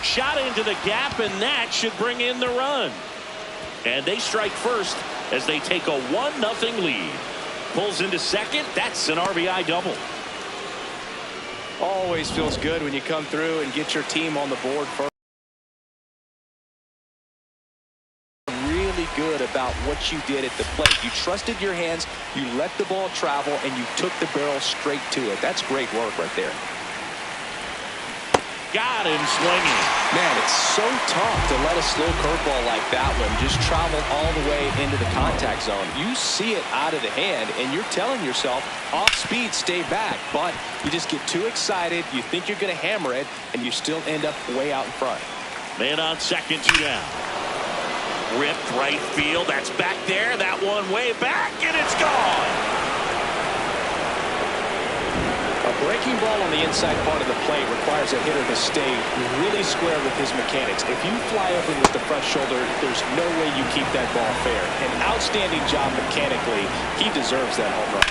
Shot into the gap, and that should bring in the run. And they strike first as they take a 1-0 lead. Pulls into second. That's an RBI double. Always feels good when you come through and get your team on the board first. Really good about what you did at the plate. You trusted your hands, you let the ball travel, and you took the barrel straight to it. That's great work right there. Got him swinging. Man, it's so tough to let a slow curveball like that one just travel all the way into the contact zone. You see it out of the hand, and you're telling yourself, off speed, stay back. But you just get too excited, you think you're going to hammer it, and you still end up way out in front. Man on second, 2 down. Ripped right field. That's back there. That one way back, and it's gone. A breaking ball on the inside part of the plate requires a hitter to stay really square with his mechanics. If you fly open with the front shoulder, there's no way you keep that ball fair. An outstanding job mechanically. He deserves that home run.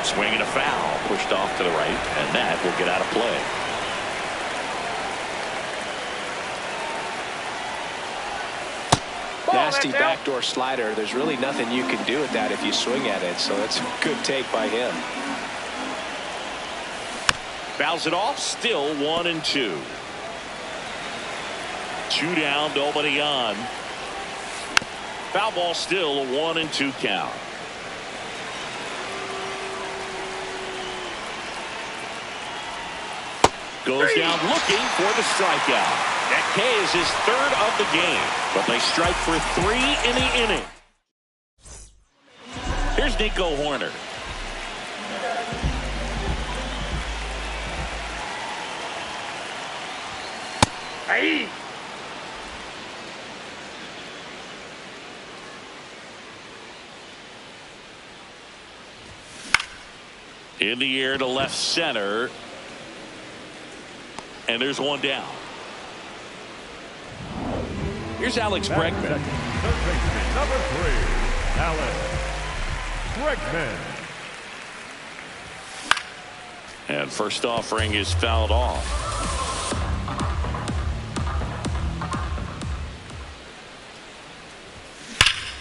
Swing and a foul. Pushed off to the right, and that will get out of play. Nasty backdoor slider. There's really nothing you can do with that if you swing at it, so that's a good take by him. Fouls it off. Still 1-2. 2 down, nobody on. Foul ball, still a 1-2 count. Goes down looking for the strikeout. That K is his 3rd of the game, but they strike for 3 in the inning. Here's Nico Horner. Hey. In the air to left center. And there's one down. Here's Alex Bregman. Number 3, Alex Bregman. And first offering is fouled off.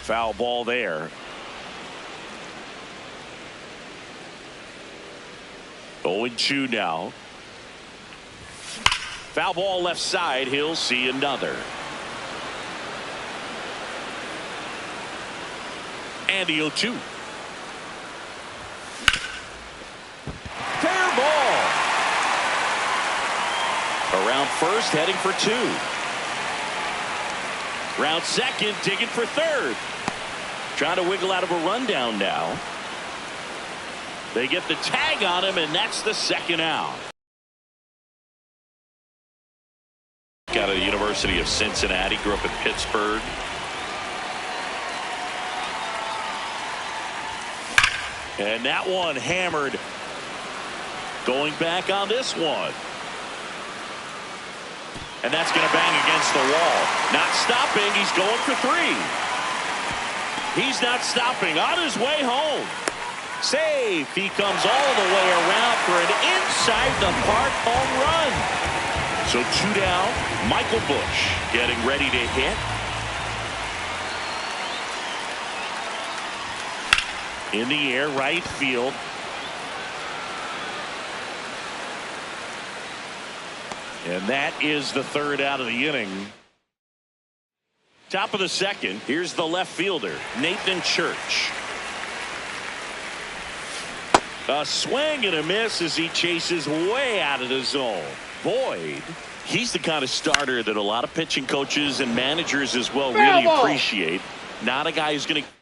Foul ball there. 0-2 now. Foul ball left side. He'll see another. And the 0-2. Fair ball. Around first, heading for 2. Round second, digging for 3rd. Trying to wiggle out of a rundown now. They get the tag on him, and that's the 2nd out. Got a University of Cincinnati, grew up in Pittsburgh. And that one hammered. Going back on this one. And that's going to bang against the wall. Not stopping. He's going for 3. He's not stopping. On his way home. Safe. He comes all the way around for an inside the park home run. So 2 down. Michael Busch getting ready to hit. In the air, right field. And that is the 3rd out of the inning. Top of the 2nd. Here's the left fielder, Nathan Church. A swing and a miss as he chases way out of the zone. Boyd, he's the kind of starter that a lot of pitching coaches and managers as well really appreciate. Not a guy who's going to get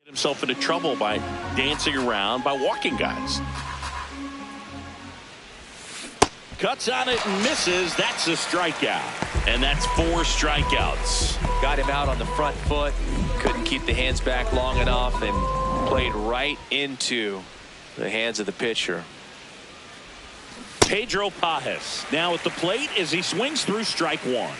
himself into trouble by dancing around, by walking guys. Cuts on it and misses. That's a strikeout. And that's 4 strikeouts. Got him out on the front foot. Couldn't keep the hands back long enough and played right into the hands of the pitcher. Pedro Pajes now at the plate as he swings through strike 1.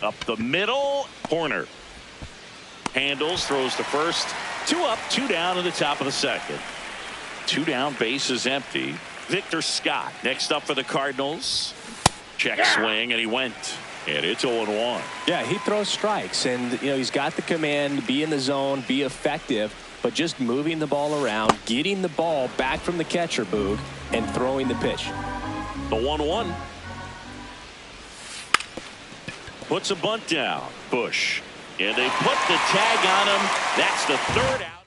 Up the middle, corner. Handles, throws to first. 2 up, 2 down in the top of the second. 2 down, base is empty. Victor Scott next up for the Cardinals. Check swing, and he went. And it's 0-1. Yeah, he throws strikes, and he's got the command, be in the zone, be effective, but just moving the ball around, getting the ball back from the catcher, Boog, and throwing the pitch. The 1-1. Puts a bunt down. Bush. And they put the tag on him. That's the 3rd out.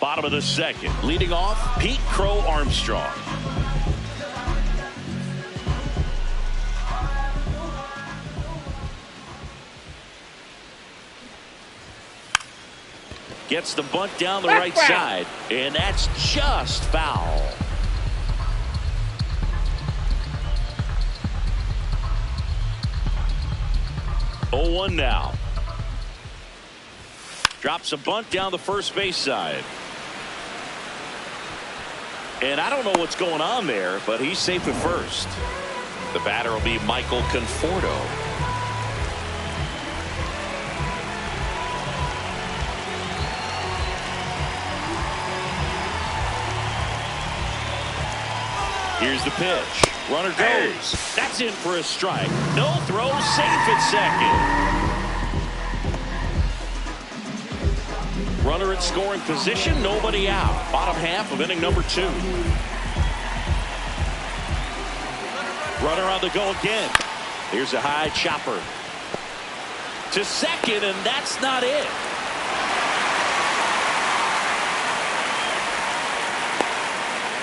Bottom of the second. Leading off, Pete Crow Armstrong. Gets the bunt down the right side. And that's just foul. Oh, 1 now. Drops a bunt down the first base side. And I don't know what's going on there, but he's safe at first. The batter will be Michael Conforto. Here's the pitch. Runner goes. That's in for a strike. No throw, safe at second. Runner at scoring position, nobody out. Bottom half of inning number 2. Runner on the go again. Here's a high chopper to second, and that's not it.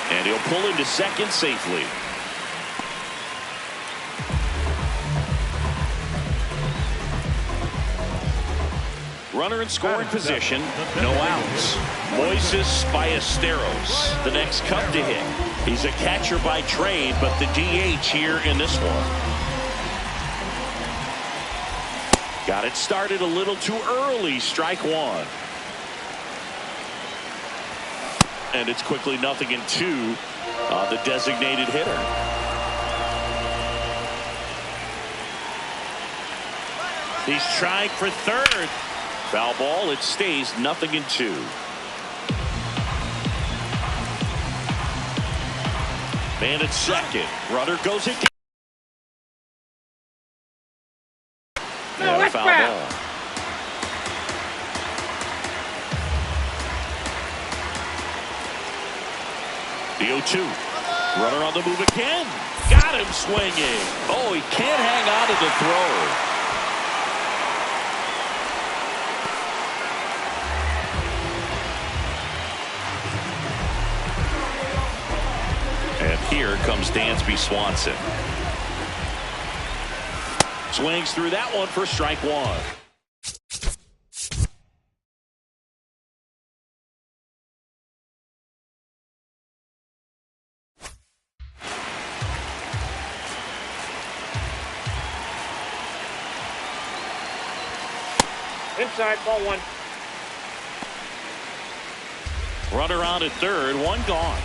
And he'll pull into second safely. Runner in scoring position, no outs. Moises Ballesteros, the next cup to hit. He's a catcher by trade, but the DH here in this one. Got it started a little too early, strike 1. And it's quickly 0-2 on the designated hitter. He's trying for third. Foul ball. It stays 0-2. Man at second. Runner goes again. And a foul ball. The 0-2. Runner on the move again. Got him swinging. Oh, he can't hang on to the throw. And here comes Dansby Swanson. Swings through that one for strike 1. Inside, ball 1. Runner on at third, 1 gone.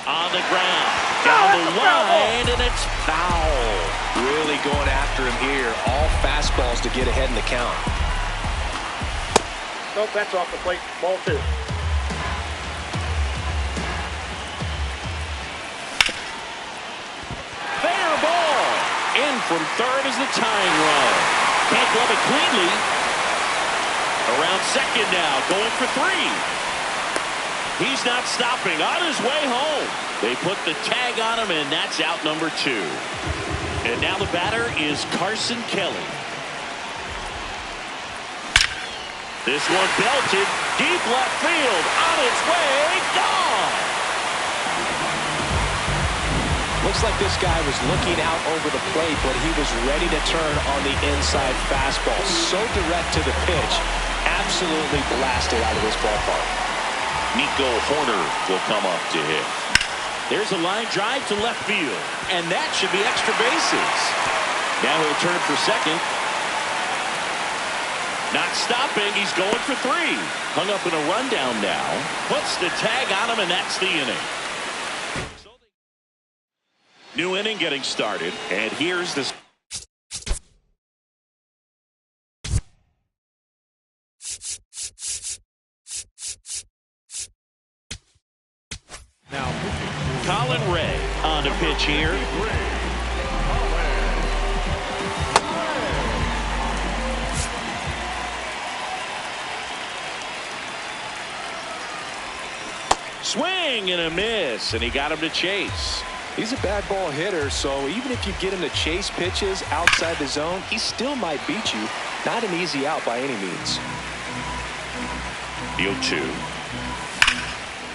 On the ground, down the line, and it's foul. Really going after him here. All fastballs to get ahead in the count. Nope, that's off the plate. Ball 2. Fair ball. In from third is the tying run. Can't glove it cleanly. Around second now, going for 3. He's not stopping. On his way home. They put the tag on him, and that's out number 2. And now the batter is Carson Kelly. This one belted deep left field. On its way, gone. Looks like this guy was looking out over the plate, but he was ready to turn on the inside fastball. So direct to the pitch. Absolutely blasted out of this ballpark. Nico Horner will come up to hit. There's a line drive to left field, and that should be extra bases. Now he'll turn for second. Not stopping, he's going for 3. Hung up in a rundown now. Puts the tag on him, and that's the inning. New inning getting started, and here's the Colin Ray on the pitch here. Swing and a miss, and he got him to chase. He's a bad ball hitter, so even if you get him to chase pitches outside the zone, he still might beat you. Not an easy out by any means. The 0-2.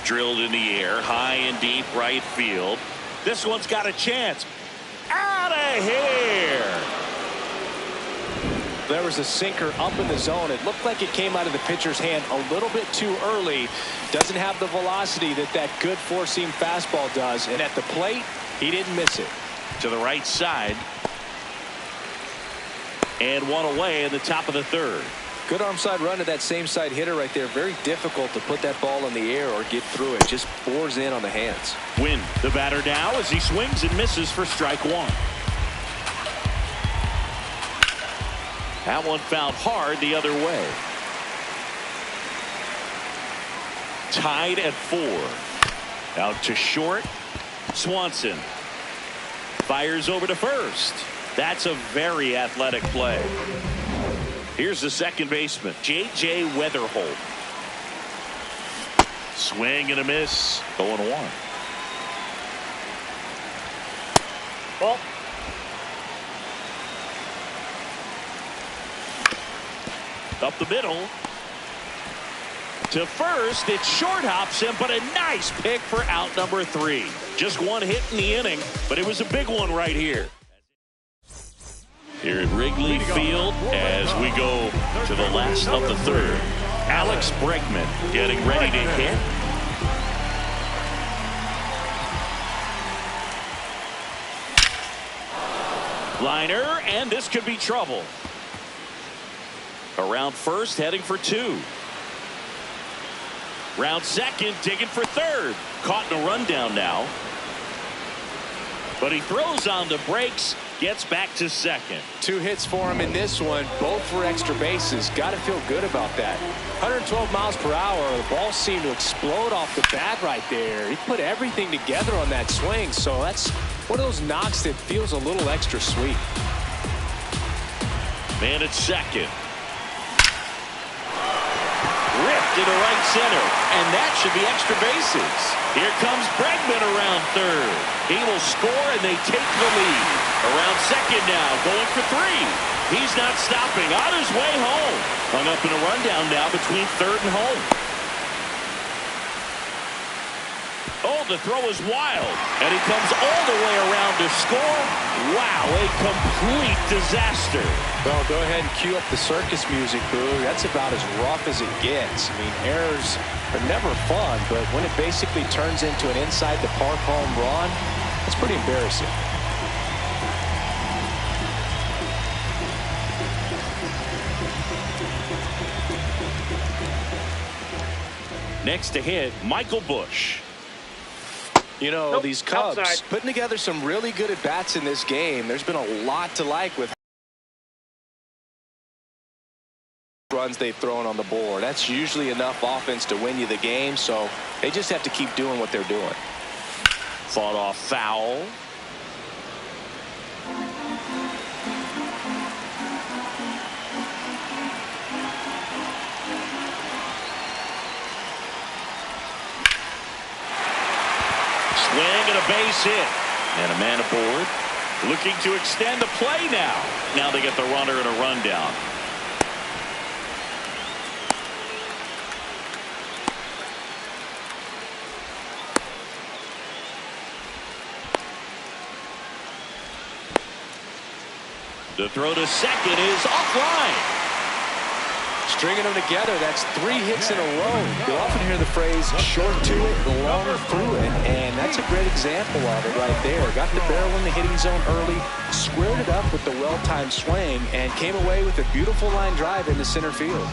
Drilled in the air, high and deep right field. This one's got a chance. Out of here. There was a sinker up in the zone. It looked like it came out of the pitcher's hand a little bit too early. Doesn't have the velocity that good four-seam fastball does. And at the plate, he didn't miss it. To the right side. And one away in the top of the third. Good arm side run to that same side hitter right there. Very difficult to put that ball in the air or get through it. Just bores in on the hands. Win the batter now as he swings and misses for strike one. That one fouled hard the other way. Tied at 4. Out to short. Swanson fires over to first. That's a very athletic play. Here's the second baseman, J.J. Weatherholt. Swing and a miss. 0-1. Ball. Up the middle. To first, it short hops him, but a nice pick for out number 3. Just one hit in the inning, but it was a big one right here. Here at Wrigley Field as we go to the last of the third. Alex Bregman getting ready to hit. Liner, and this could be trouble. Around first, heading for 2. Round second, digging for third. Caught in a rundown now. But he throws on the brakes, gets back to second. 2 hits for him in this one, both for extra bases. Got to feel good about that. 112 miles per hour. The ball seemed to explode off the bat right there. He put everything together on that swing, so that's one of those knocks that feels a little extra sweet. Man at second. Ripped to the right center, and that should be extra bases. Here comes Bregman around third. He will score, and they take the lead. Around second now, going for 3. He's not stopping, on his way home. Hung up in a rundown now between third and home. Oh, the throw is wild, and he comes all the way around to score. Wow, a complete disaster. Well, go ahead and cue up the circus music, Boo. That's about as rough as it gets. I mean, errors are never fun, but when it basically turns into an inside-the-park home run, it's pretty embarrassing. Next to hit, Michael Busch. You know, Nope, these Cubs outside. putting together some really good at-bats in this game. There's been a lot to like with runs they've thrown on the board. That's usually enough offense to win you the game, so they just have to keep doing what they're doing. Fought off foul. Swing and a base hit. And a man aboard. Looking to extend the play now. Now they get the runner and a rundown. The throw to second is offline. Stringing them together, that's 3 hits in a row. You'll often hear the phrase short to it, long through it, and that's a great example of it right there. Got the barrel in the hitting zone early, squared it up with the well-timed swing, and came away with a beautiful line drive into center field.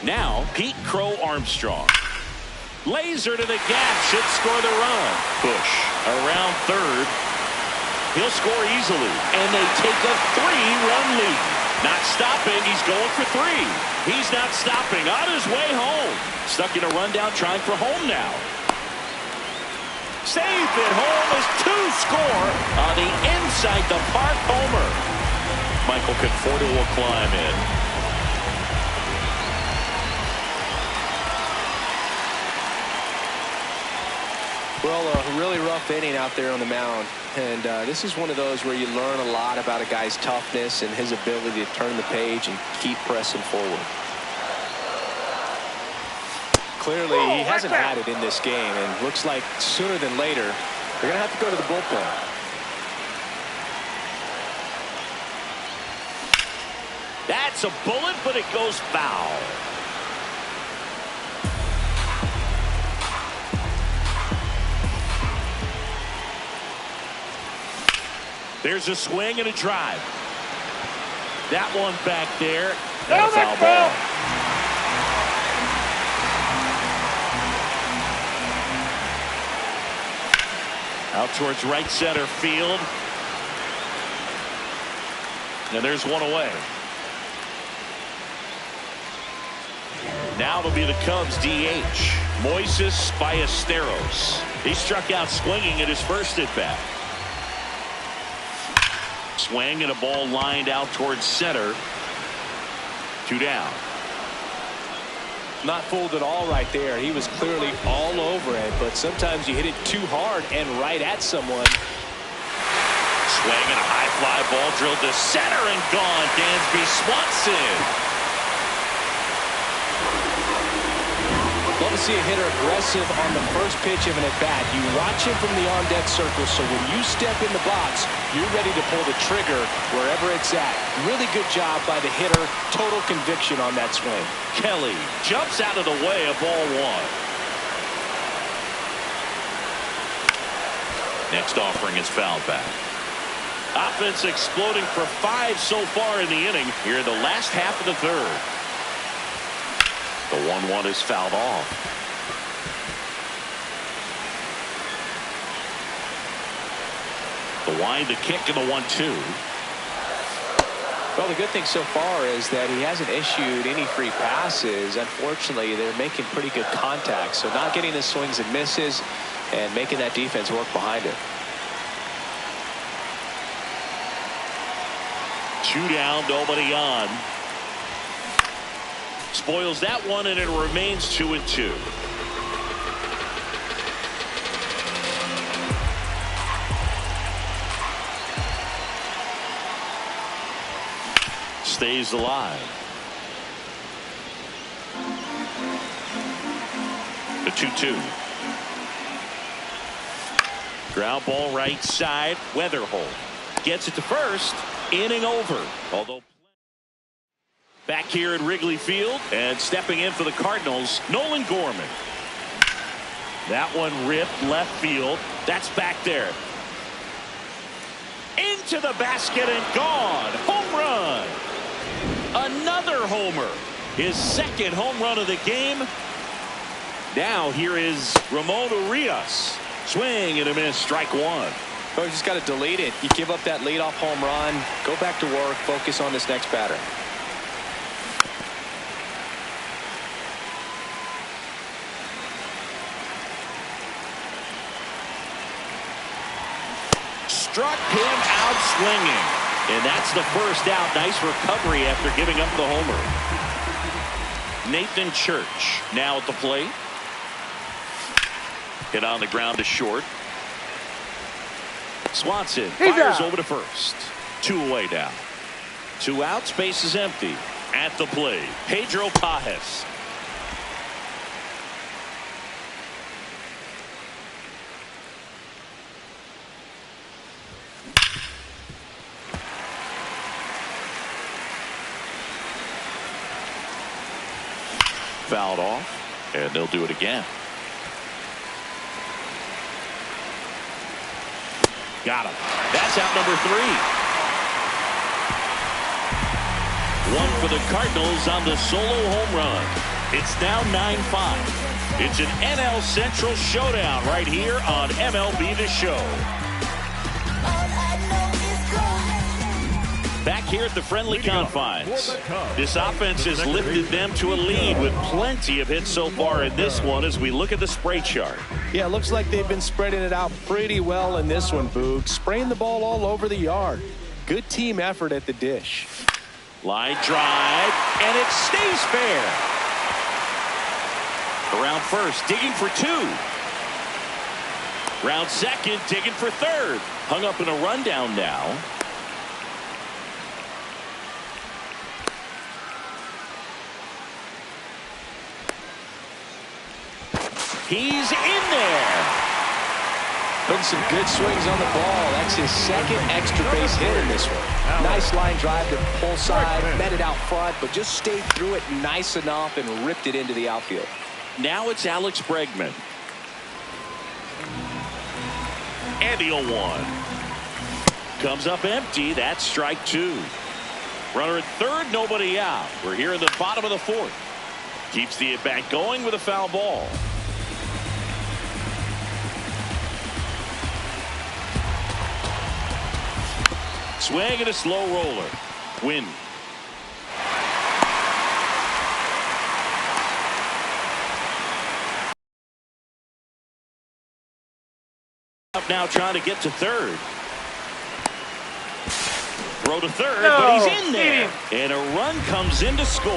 Now, Pete Crow Armstrong. Laser to the gap, should score the run. Busch around third. He'll score easily, and they take a 3-run lead. Not stopping, he's going for 3. He's not stopping, on his way home. Stuck in a rundown, trying for home now. Safe at home is 2 score on the inside the park homer. Michael Conforto will climb in. Well, a really rough inning out there on the mound. And this is one of those where you learn a lot about a guy's toughness and his ability to turn the page and keep pressing forward. Clearly, he hasn't had it in this game, and looks like sooner than later, they're going to have to go to the bullpen. That's a bullet, but it goes foul. There's a swing and a drive. That one back there. And a foul ball. Out towards right center field. And there's one away. Now it'll be the Cubs DH, Moises Ballesteros. He struck out swinging at his first at bat. Swing and a ball lined out towards center. 2 down. Not fooled at all right there. He was clearly all over it, but sometimes you hit it too hard and right at someone. Swing and a high fly ball drilled to center and gone. Dansby Swanson. Love to see a hitter aggressive on the first pitch of an at-bat. You watch him from the on-deck circle, so when you step in the box, you're ready to pull the trigger wherever it's at. Really good job by the hitter. Total conviction on that swing. Kelly jumps out of the way of ball 1. Next offering is fouled back. Offense exploding for 5 so far in the inning here in the last half of the 3rd. The 1-1 is fouled off. The wind, the kick, and the 1-2. Well, the good thing so far is that he hasn't issued any free passes. Unfortunately, they're making pretty good contact, so not getting the swings and misses and making that defense work behind it. 2 down, nobody on. Spoils that one, and it remains 2-2. Stays alive. The 2-2. Ground ball right side. Weatherholt gets it to first. Inning over. Although back here at Wrigley Field, and stepping in for the Cardinals, Nolan Gorman. That one ripped left field. That's back there. Into the basket and gone. Home run. Another homer. His 2nd home run of the game. Now here is Ramon Urias. Swing and a miss. Strike 1. Oh, you just got to delete it. You give up that leadoff home run. Go back to work. Focus on this next batter. Struck him out swinging. And that's the first out. Nice recovery after giving up the homer. Nathan Church now at the plate. Hit on the ground to short. Swanson fires over to first. 2 away now. 2 outs, base is empty. At the plate, Pedro Pajes. Fouled off, and they'll do it again. Got him. That's out number 3. 1 for the Cardinals on the solo home run. It's now 9-5. It's an NL Central showdown right here on MLB The Show. here at the friendly confines. This offense has lifted them to a lead with plenty of hits so far in this one as we look at the spray chart. Yeah, it looks like they've been spreading it out pretty well in this one, Boog. Spraying the ball all over the yard. Good team effort at the dish. Line drive, and it stays fair. Around first, digging for two. Round second, digging for third. Hung up in a rundown now. He's in there. Putting some good swings on the ball. That's his second extra base hit in this one. Nice line drive to pull side, met it out front, but just stayed through it nice enough and ripped it into the outfield. Now it's Alex Bregman. And the 0-1. Comes up empty. That's strike two. Runner at third, nobody out. We're here in the bottom of the fourth. Keeps the at-bat going with a foul ball. Swing and a slow roller. Win. Up now trying to get to third. Throw to third, but he's in there. And a run comes in to score.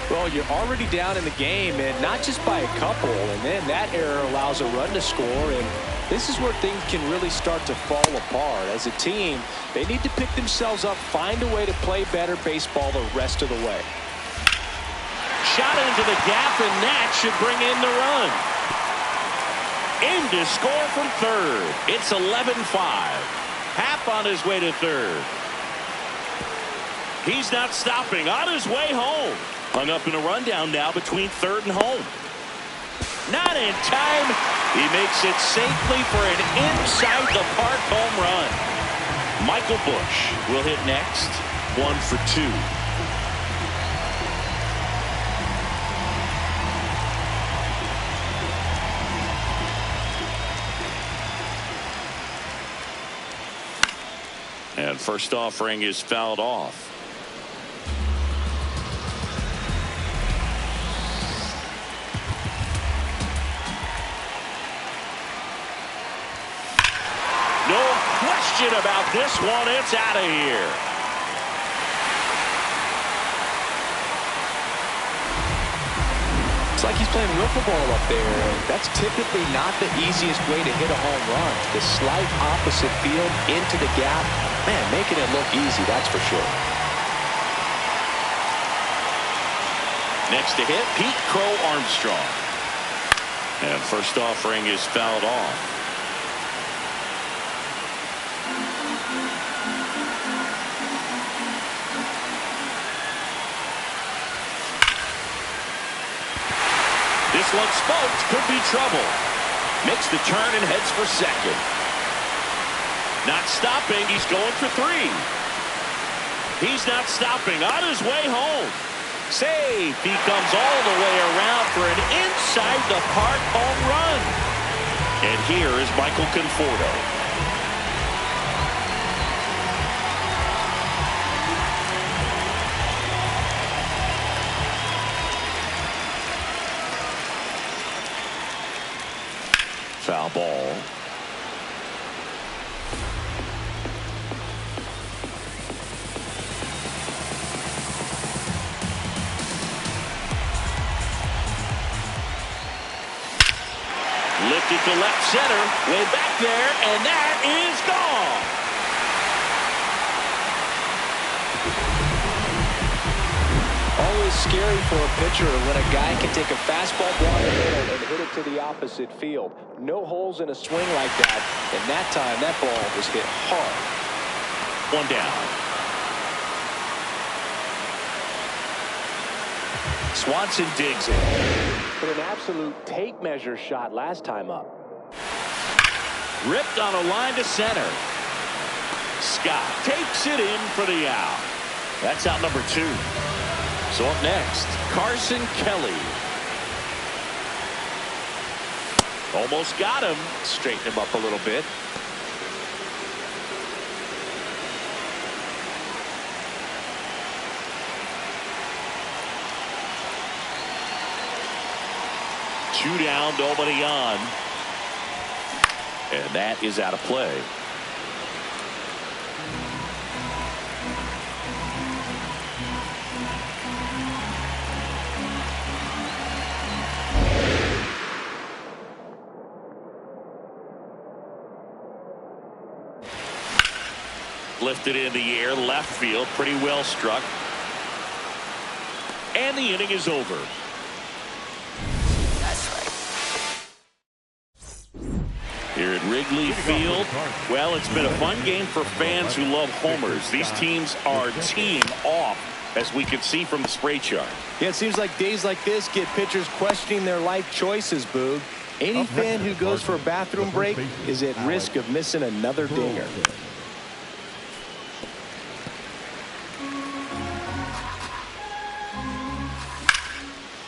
Well, you're already down in the game, and not just by a couple. And then that error allows a run to score. And this is where things can really start to fall apart. As a team, they need to pick themselves up, find a way to play better baseball the rest of the way. Shot into the gap, and that should bring in the run. In to score from third. It's 11-5. Happ on his way to third. He's not stopping. On his way home. Hung up in a rundown now between third and home. Not in time. He makes it safely for an inside-the-park home run. Michael Busch will hit next. 1 for 2. And first offering is fouled off. No question about this one. It's out of here. It's like he's playing wiffle ball up there. That's typically not the easiest way to hit a home run. The slight opposite field into the gap. Man, making it look easy, that's for sure. Next to hit, Pete Crow Armstrong. And first offering is fouled off. This one spoked, could be trouble. Makes the turn and heads for second. Not stopping, he's going for three. He's not stopping, on his way home. Safe, he comes all the way around for an inside-the-park home run. And here is Michael Conforto. Foul ball. Lifted to left center, way back there, and that is gone. Always scary for a pitcher when a guy can take a fastball down the middle and hit it to the opposite field. No holes in a swing like that, and that time that ball was hit hard. One down. Swanson digs it. But an absolute tape measure shot last time up. Ripped on a line to center. Scott takes it in for the out. That's out number 2. So up next, Carson Kelly. Almost got him. Straighten him up a little bit. 2 down, nobody on. And that is out of play. Lifted in the air, left field, pretty well struck. And the inning is over. Here at Wrigley Field, well, it's been a fun game for fans who love homers. These teams are teeing off, as we can see from the spray chart. Yeah, it seems like days like this get pitchers questioning their life choices, Boog. Any fan who goes for a bathroom break is at risk of missing another dinger.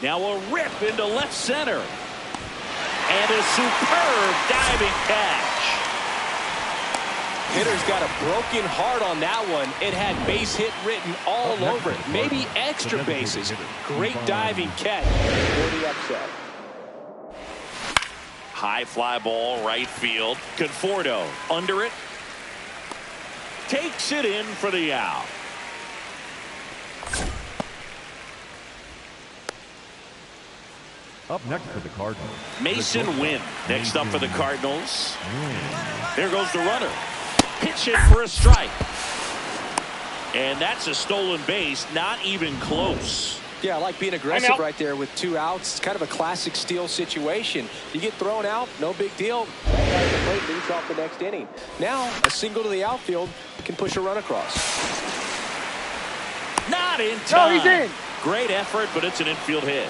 Now a rip into left center. And a superb diving catch. Hitter's got a broken heart on that one. It had base hit written all over it. Maybe extra bases. Great diving catch for the upset. High fly ball, right field. Conforto under it. Takes it in for the out. Up next for the Cardinals, Mason Wynn next up for the Cardinals. There goes the runner. Pitch it for a strike. And that's a stolen base, not even close. Yeah, I like being aggressive right there with 2 outs. It's kind of a classic steal situation. You get thrown out, no big deal. That guy at the plate leads off the next inning. Now, a single to the outfield can push a run across. Not in time. No, he's in. Great effort, but it's an infield hit.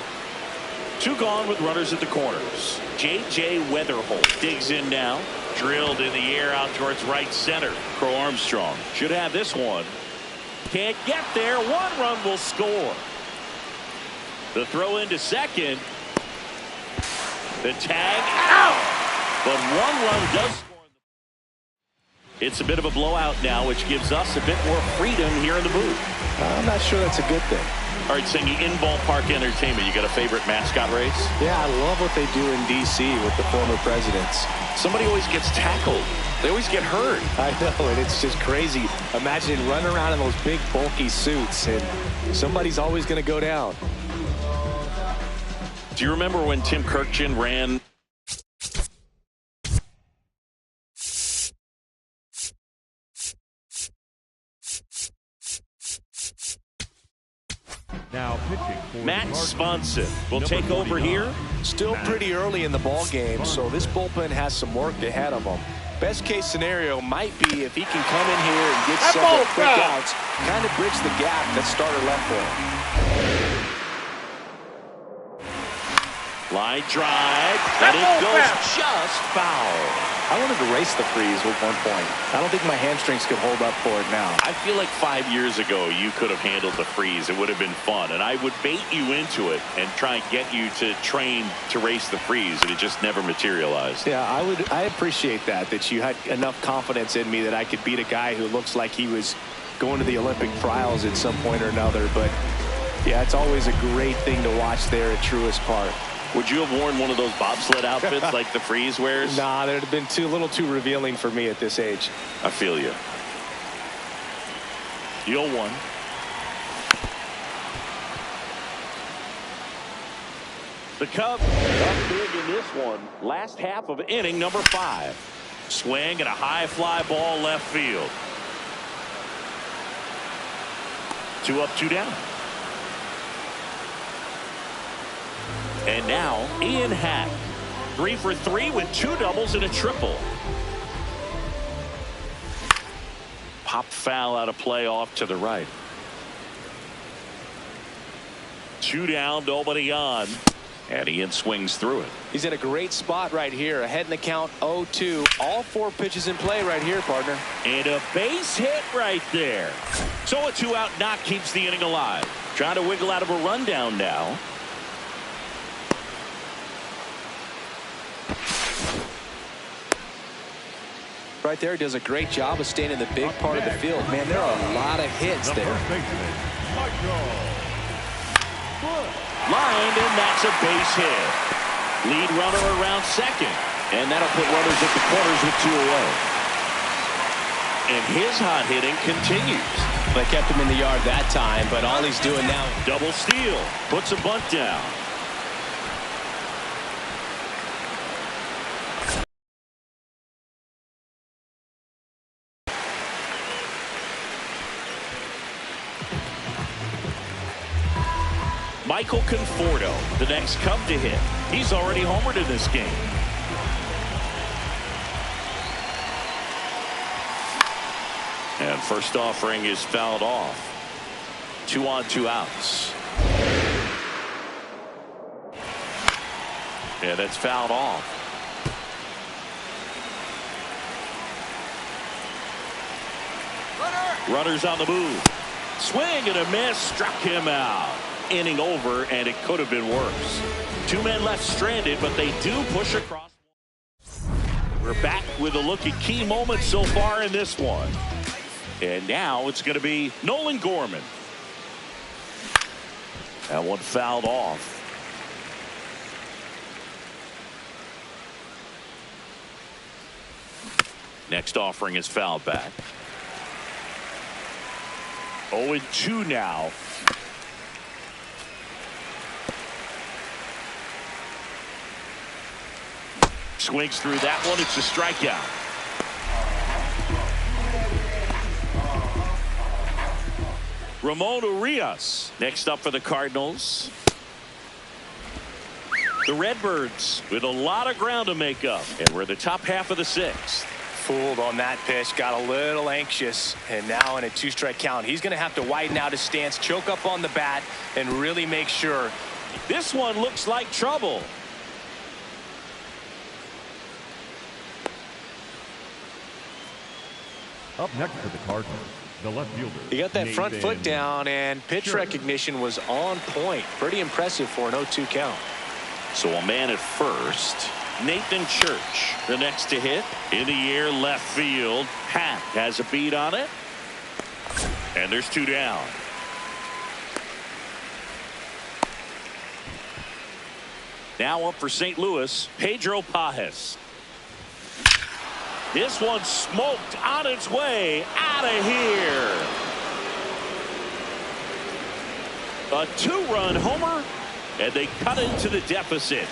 2 gone with runners at the corners. J.J. Weatherholt digs in now. Drilled in the air out towards right center. Crow Armstrong should have this one. Can't get there. 1 run will score. The throw into second. The tag out. But 1 run does score. It's a bit of a blowout now, which gives us a bit more freedom here in the booth. I'm not sure that's a good thing. All right, Singy, in ballpark entertainment, you got a favorite mascot race? Yeah, I love what they do in D.C. with the former presidents. Somebody always gets tackled. They always get hurt. I know, and it's just crazy. Imagine running around in those big, bulky suits, and somebody's always going to go down. Do you remember when Tim Kirkjian ran? now pitching for Matt the Cardinals, Sponson will number take over 49. here. Still pretty early in the ball game, so this bullpen has some work ahead of them. Best case scenario might be if he can come in here and get some of the quick outs, kind of bridge the gap that starter left for him. Line drive, and it goes just foul. I wanted to race the freeze at one point. I don't think my hamstrings could hold up for it now. I feel like 5 years ago you could have handled the freeze. It would have been fun, and I would bait you into it and try and get you to train to race the freeze, and it just never materialized. Yeah, I appreciate that you had enough confidence in me that I could beat a guy who looks like he was going to the Olympic trials at some point or another. But yeah, it's always a great thing to watch there at Truist Park. Would you have worn one of those bobsled outfits like the freeze wears? Nah, that would have been a little too revealing for me at this age. I feel you. The 0-1. The Cubs up big in this one. Last half of inning number 5. Swing and a high fly ball left field. 2 up, 2 down. And now Ian Hack, 3 for 3 with 2 doubles and a triple. Pop foul out of play off to the right. 2 down, nobody on. And Ian swings through it. He's in a great spot right here. Ahead in the count 0-2. All 4 pitches in play right here, partner. And a base hit right there. So a 2-out knock keeps the inning alive. Trying to wiggle out of a rundown now. Right there, does a great job of staying in the big part of the field. Man, there are a lot of hits The there. first baseman, Michael. Lined, and that's a base hit. Lead runner around second. And that'll put runners at the corners with 2 away. And his hot hitting continues. They kept him in the yard that time, but all he's doing now. Double steal. Puts a bunt down. Michael Conforto, the next Cub to hit. He's already homered in this game. And first offering is fouled off. 2 on, 2 outs. Yeah, that's fouled off. Runners on the move. Swing and a miss. Struck him out. Inning over, and it could have been worse. 2 men left stranded, but they do push across. We're back with a look at key moments so far in this one. And now it's going to be Nolan Gorman. That one fouled off. Next offering is fouled back. 0-2 now. Swings through that one. It's a strikeout. Ramon Urias next up for the Cardinals. The Redbirds with a lot of ground to make up, and we're the top half of the 6th. Fooled on that pitch, got a little anxious, and now in a 2-strike count, he's going to have to widen out his stance, choke up on the bat, and really make sure. This one looks like trouble. Up next for the Cardinals, the left fielder. He got that front Nathan foot down, and pitch Sure. recognition was on point. Pretty impressive for an 0-2 count. So a man at first. Nathan Church, the next to hit. In the air, left field. Pat has a beat on it. And there's 2 down. Now up for St. Louis, Pedro Pajes. This one smoked on its way out of here. A 2-run homer, and they cut into the deficit.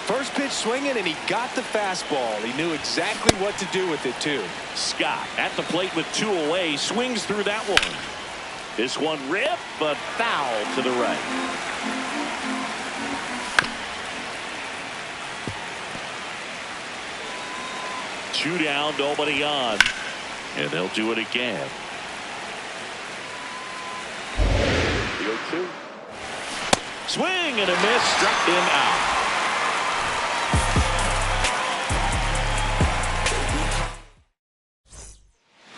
First pitch swinging, and he got the fastball. He knew exactly what to do with it, too. Scott at the plate with 2 away, swings through that one. This one ripped, but foul to the right. Two down, nobody on, and they'll do it again. The 0-2. Swing and a miss, struck him out.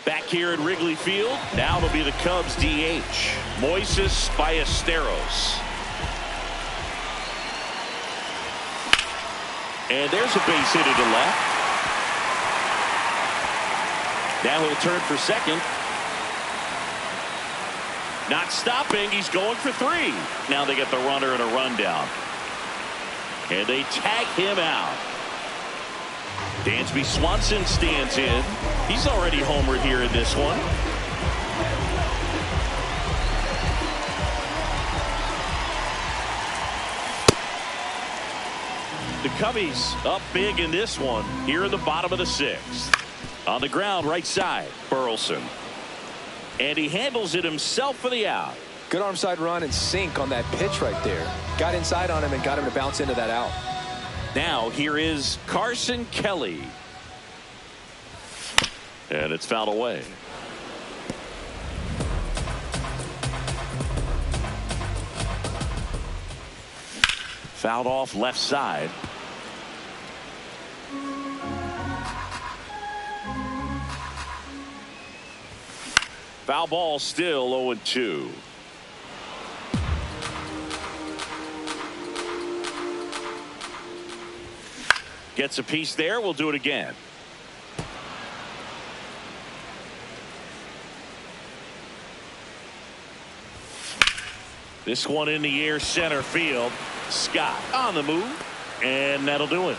Back here at Wrigley Field, now it'll be the Cubs DH, Moises Ballesteros. And there's a base hit to left. Now he'll turn for second. Not stopping. He's going for 3. Now they get the runner and a rundown. And they tag him out. Dansby Swanson stands in. He's already homered here in this one. The Cubbies up big in this one here in the bottom of the 6th. On the ground, right side, Burleson. And he handles it himself for the out. Good arm side run and sink on that pitch right there. Got inside on him and got him to bounce into that out. Now here is Carson Kelly. And it's fouled away. Fouled off left side. Foul ball, still 0-2. Gets a piece there. We'll do it again. This one in the air, center field. Scott on the move. And that'll do it.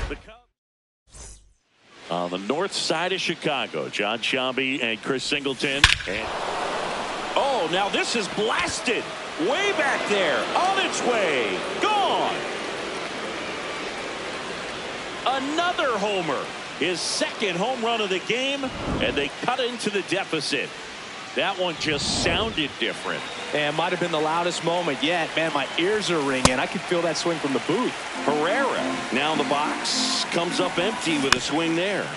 The Cubs on the north side of Chicago, John Sciambi and Chris Singleton. And oh, now this is blasted way back there, on its way, gone. Another homer, his second home run of the game, and they cut into the deficit. That one just sounded different. And might have been the loudest moment yet. Man, my ears are ringing. I could feel that swing from the booth. Herrera now in the box, comes up empty with a swing there.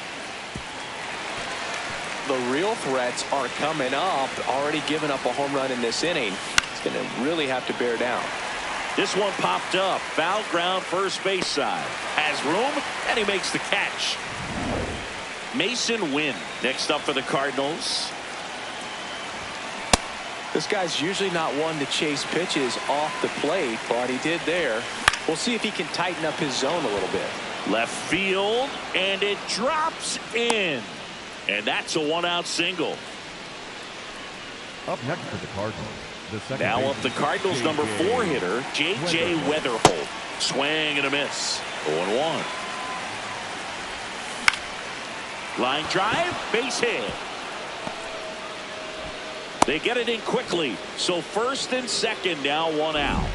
The real threats are coming up. Already giving up a home run in this inning. It's going to really have to bear down. This one popped up. Foul ground, first base side. Has room, and he makes the catch. Mason Wynn next up for the Cardinals. This guy's usually not one to chase pitches off the plate, but he did there. We'll see if he can tighten up his zone a little bit. Left field, and it drops in. And that's a one-out single. Up next for the Cardinals, the second Now baseman, up the Cardinals' number 4 hitter, J.J. Weatherholt. Swing and a miss. 0-1. Line drive, base hit. They get it in quickly. So first and second, now one out.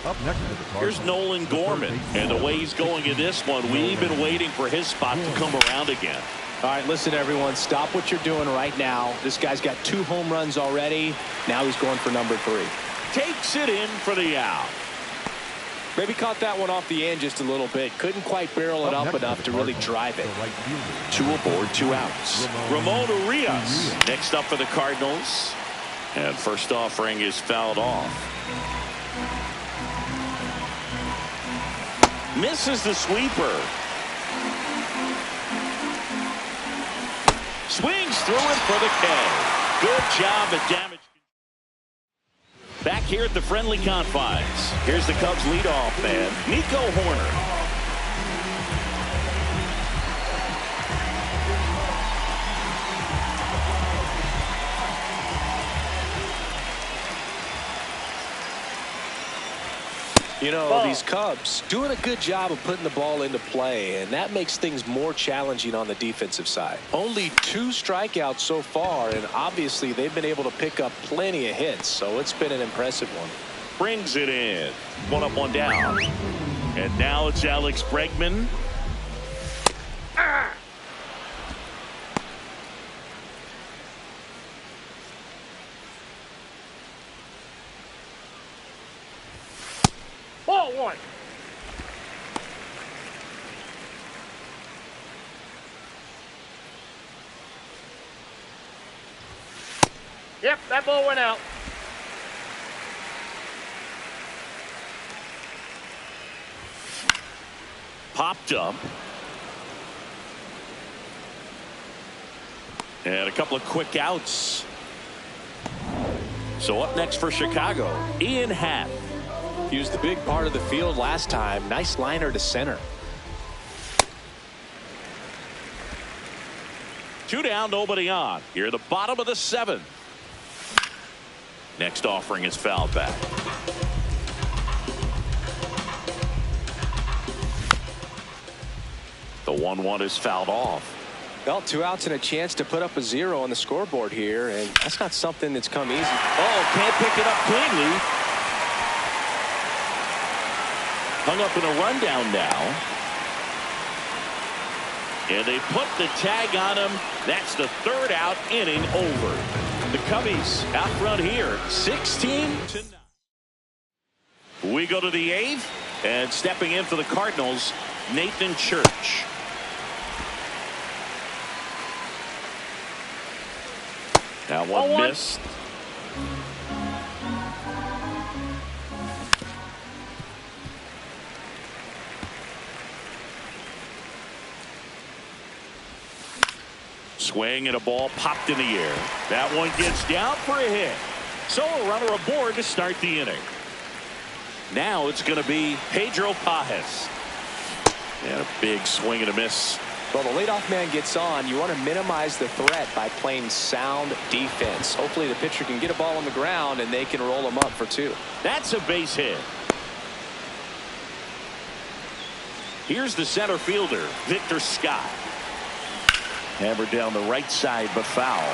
Up next for the Cardinals, Here's Nolan the third Gorman. baseman, And the way he's going in this one, we've been waiting for his spot to come around again. All right, listen, everyone. Stop what you're doing right now. This guy's got 2 home runs already. Now he's going for number 3. Takes it in for the out. Maybe caught that one off the end just a little bit. Couldn't quite barrel it up enough to really drive it. the right fielder, 2 aboard, 2 outs. Ramon Urias next up for the Cardinals. And first offering is fouled off. Misses the sweeper. Swings through it for the K. Good job at damage. Back here at the friendly confines. Here's the Cubs leadoff man, Nico Horner. You know, these Cubs doing a good job of putting the ball into play, and that makes things more challenging on the defensive side. Only 2 strikeouts so far, and obviously they've been able to pick up plenty of hits, so it's been an impressive one. Brings it in. 1 up, 1 down. And now it's Alex Bregman. Ball 1. Yep, that ball went out. Popped up. And a couple of quick outs. So up next for Chicago, Ian Happ. He was the big part of the field last time. Nice liner to center. 2 down, nobody on. Here at the bottom of the 7th. Next offering is fouled back. The 1-1 is fouled off. Well, 2 outs and a chance to put up a 0 on the scoreboard here, and that's not something that's come easy. Oh, can't pick it up cleanly. Hung up in a rundown now. And they put the tag on him. That's the 3rd out, inning over. The Cubbies out front here, 16-9. We go to the 8th, and stepping in for the Cardinals, Nathan Church. Now one missed. Swing and a ball popped in the air. That one gets down for a hit. So a runner aboard to start the inning. Now it's going to be Pedro Pajes. And a big swing and a miss. Well, the leadoff man gets on. You want to minimize the threat by playing sound defense. Hopefully the pitcher can get a ball on the ground and they can roll him up for 2. That's a base hit. Here's the center fielder, Victor Scott. Hammered down the right side, but foul.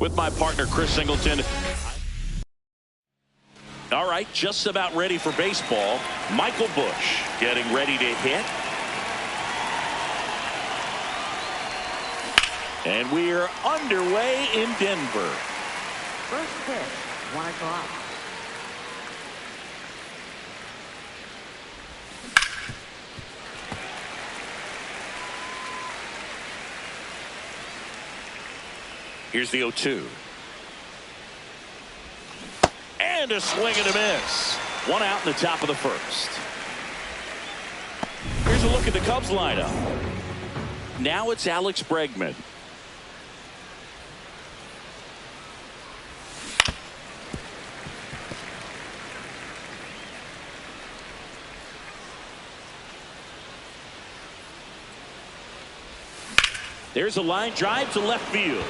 With my partner, Chris Singleton. All right, just about ready for baseball. Michael Busch getting ready to hit. And we're underway in Denver. First pitch, 1 o'clock. Here's the 0-2. And a swing and a miss. 1 out in the top of the first. Here's a look at the Cubs lineup. Now it's Alex Bregman. There's a line drive to left field.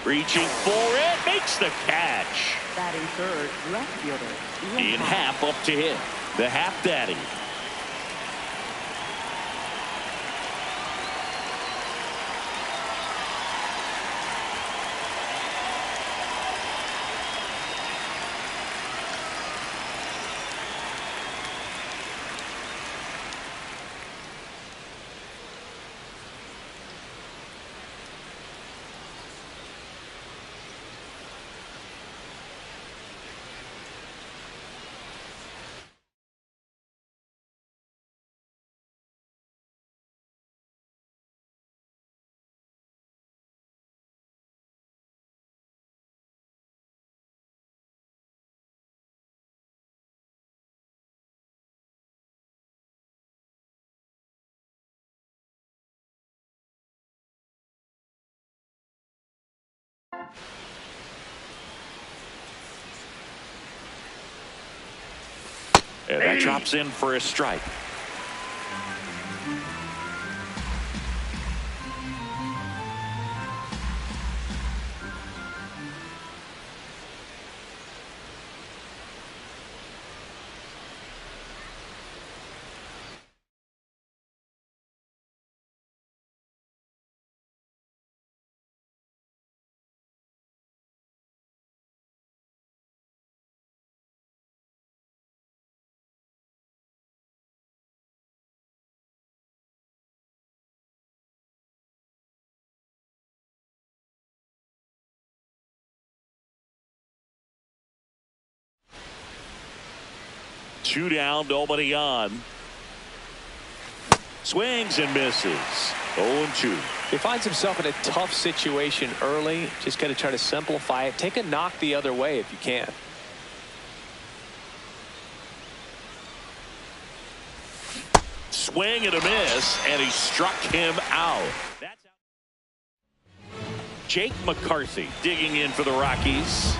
Reaching for it, makes the catch. Batting third, left fielder. In half up to hit. The half daddy. And that drops in for a strike. Two down, nobody on. Swings and misses. 0-2. He finds himself in a tough situation early. Just got to try to simplify it. Take a knock the other way if you can. Swing and a miss, and he struck him out. That's out. Jake McCarthy digging in for the Rockies.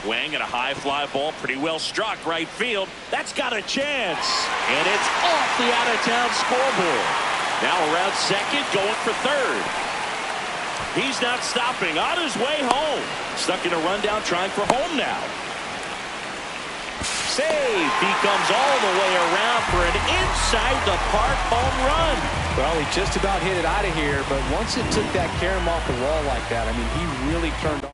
Swing and a high fly ball, pretty well struck right field. That's got a chance, and it's off the out-of-town scoreboard. Now around second, going for third. He's not stopping, on his way home. Stuck in a rundown, trying for home now. Save. He comes all the way around for an inside the park home run. Well, he just about hit it out of here, but once it took that carom off the wall like that, I mean, he really turned on.